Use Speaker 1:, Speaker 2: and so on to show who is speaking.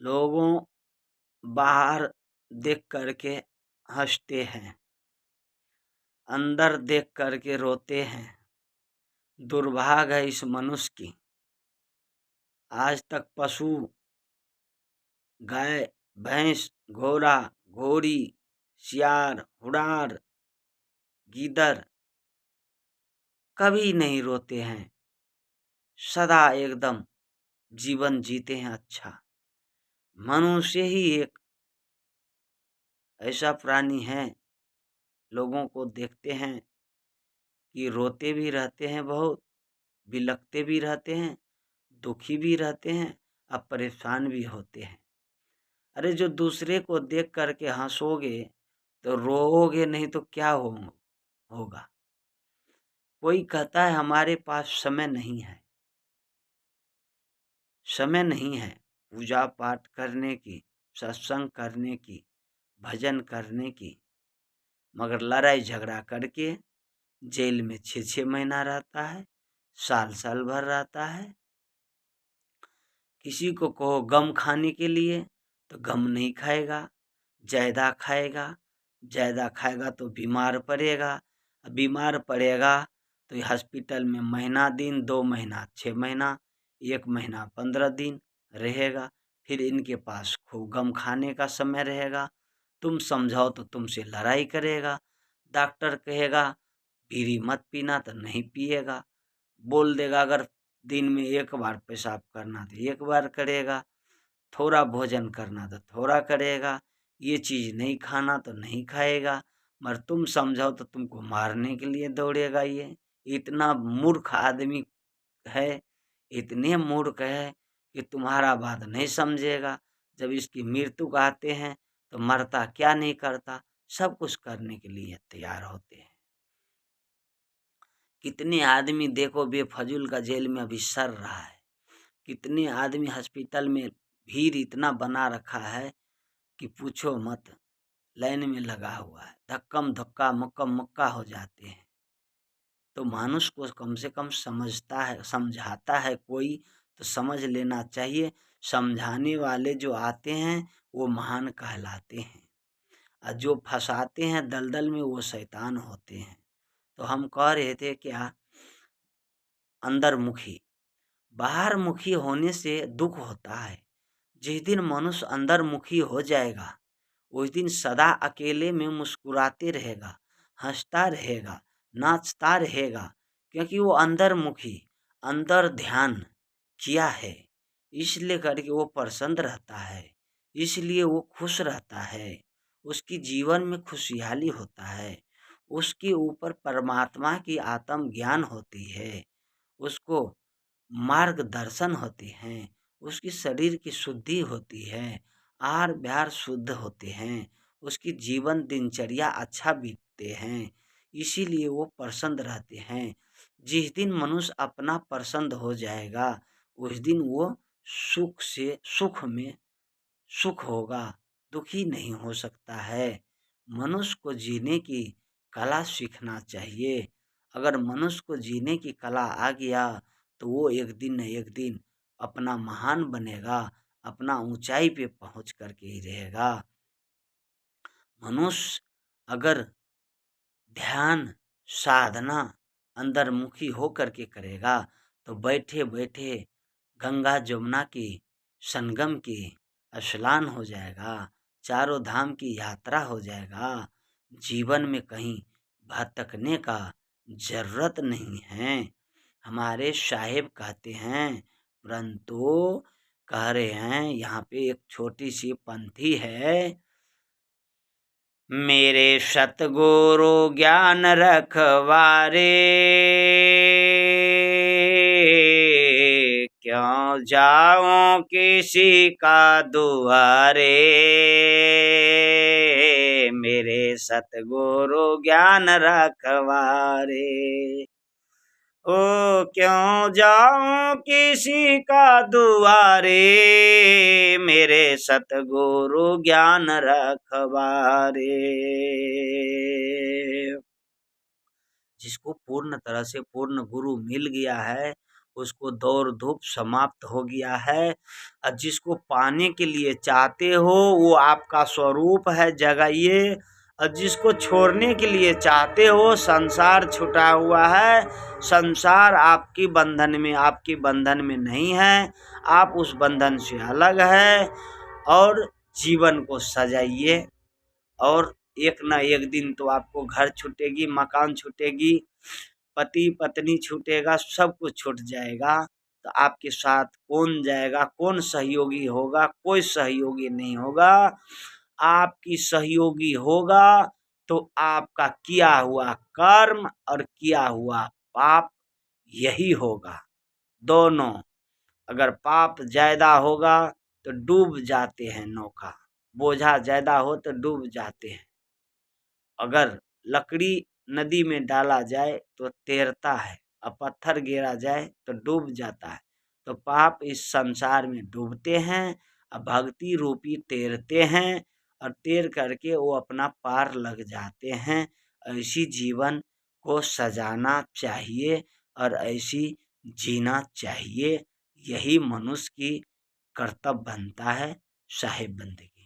Speaker 1: लोगों बाहर देख करके हंसते हैं, अंदर देख करके रोते हैं। दुर्भाग्य है इस मनुष्य की। आज तक पशु, गाय, भैंस, घोड़ा, घोड़ी, सियार, हुड़ार, गीदड़ कभी नहीं रोते हैं, सदा एकदम जीवन जीते हैं अच्छा। मनुष्य ही एक ऐसा प्राणी है, लोगों को देखते हैं कि रोते भी रहते हैं, बहुत बिलखते भी रहते हैं, दुखी भी रहते हैं, अब परेशान भी होते हैं। अरे जो दूसरे को देख करके हंसोगे तो रोओगे नहीं तो क्या होगा। कोई कहता है हमारे पास समय नहीं है, समय नहीं है पूजा पाठ करने की, सत्संग करने की, भजन करने की, मगर लड़ाई झगड़ा करके जेल में 6-6 महीना रहता है, साल भर रहता है। किसी को कहो गम खाने के लिए तो गम नहीं खाएगा, ज़्यादा खाएगा, ज़्यादा खाएगा तो बीमार पड़ेगा, बीमार पड़ेगा तो हॉस्पिटल में महीना दिन, 2 महीना, 6 महीना, 1 महीना 15 दिन रहेगा। फिर इनके पास खूब गम खाने का समय रहेगा। तुम समझाओ तो तुमसे लड़ाई करेगा। डॉक्टर कहेगा बीड़ी मत पीना तो नहीं पिएगा, बोल देगा अगर दिन में 1 बार पेशाब करना तो 1 बार करेगा, थोड़ा भोजन करना तो थोड़ा करेगा, ये चीज़ नहीं खाना तो नहीं खाएगा। मगर तुम समझाओ तो तुमको मारने के लिए दौड़ेगा। ये इतना मूर्ख आदमी है, इतने मूर्ख है कि तुम्हारा बात नहीं समझेगा। जब इसकी मृत्यु आते हैं तो मरता क्या नहीं करता, सब कुछ करने के लिए तैयार होते हैं। कितने आदमी देखो बेफजूल का जेल में अभी सड़ रहा है, कितने आदमी हॉस्पिटल में भीड़ इतना बना रखा है कि पूछो मत, लाइन में लगा हुआ है, धक्कम धक्का मुक्कम मुक्का हो जाते हैं। तो मानुष को कम से कम समझता है, समझाता है कोई तो समझ लेना चाहिए। समझाने वाले जो आते हैं वो महान कहलाते हैं, और जो फंसाते हैं दलदल में वो शैतान होते हैं। तो हम कह रहे थे क्या, अंदरमुखी, बाहर मुखी होने से दुख होता है। जिस दिन मनुष्य अंदरमुखी हो जाएगा उस दिन सदा अकेले में मुस्कुराते रहेगा, हंसता रहेगा, नाचता रहेगा, क्योंकि वो अंतर्मुखी, अंदर ध्यान किया है, इसलिए करके वो प्रसन्न रहता है, इसलिए वो खुश रहता है, उसकी जीवन में खुशहाली होता है, उसके ऊपर परमात्मा की आत्म ज्ञान होती है, उसको मार्गदर्शन होते हैं, उसकी शरीर की शुद्धि होती है, आहार विहार शुद्ध होते हैं, उसकी जीवन दिनचर्या अच्छा बीतते हैं, इसीलिए वो प्रसन्न रहते हैं। जिस दिन मनुष्य अपना प्रसन्न हो जाएगा उस दिन वो सुख से सुख होगा, दुखी नहीं हो सकता है। मनुष्य को जीने की कला सीखना चाहिए। अगर मनुष्य को जीने की कला आ गया तो वो एक दिन न एक दिन अपना महान बनेगा, अपना ऊंचाई पे पहुंच करके ही रहेगा। मनुष्य अगर ध्यान साधना अंतर्मुखी हो करके करेगा तो बैठे बैठे गंगा जमुना की संगम की स्नान हो जाएगा, चारों धाम की यात्रा हो जाएगा, जीवन में कहीं भटकने का जरूरत नहीं है। हमारे साहेब कहते हैं, परंतु कह रहे हैं यहाँ पे एक छोटी सी पंक्ति है, मेरे सतगुरु ज्ञान रखवारे, क्यों जाऊं किसी का दुआरे, मेरे सतगुरु ज्ञान रखवारे, ओ क्यों जाऊं किसी का दुआरे, मेरे सतगुरु ज्ञान रखवारे। जिसको पूर्ण तरह से पूर्ण गुरु मिल गया है उसको दौड़ धूप समाप्त हो गया है। और जिसको पाने के लिए चाहते हो वो आपका स्वरूप है, जगाइए। और जिसको छोड़ने के लिए चाहते हो, संसार छुटा हुआ है, संसार आपके बंधन में नहीं है, आप उस बंधन से अलग है। और जीवन को सजाइए। और एक न एक दिन तो आपको घर छूटेगी, मकान छूटेगी, पति पत्नी छूटेगा, सब कुछ छूट जाएगा। तो आपके साथ कौन जाएगा, कौन सहयोगी होगा? कोई सहयोगी नहीं होगा। आपकी सहयोगी होगा तो आपका किया हुआ कर्म और किया हुआ पाप यही होगा। दोनों, अगर पाप ज्यादा होगा तो डूब जाते हैं नौका, बोझा ज्यादा हो तो डूब जाते हैं। अगर लकड़ी नदी में डाला जाए तो तैरता है, और पत्थर गिरा जाए तो डूब जाता है। तो पाप इस संसार में डूबते हैं और भक्ति रूपी तैरते हैं, और तैर करके वो अपना पार लग जाते हैं। ऐसी जीवन को सजाना चाहिए और ऐसी जीना चाहिए। यही मनुष्य की कर्तव्य बनता है, साहिब बंदगी।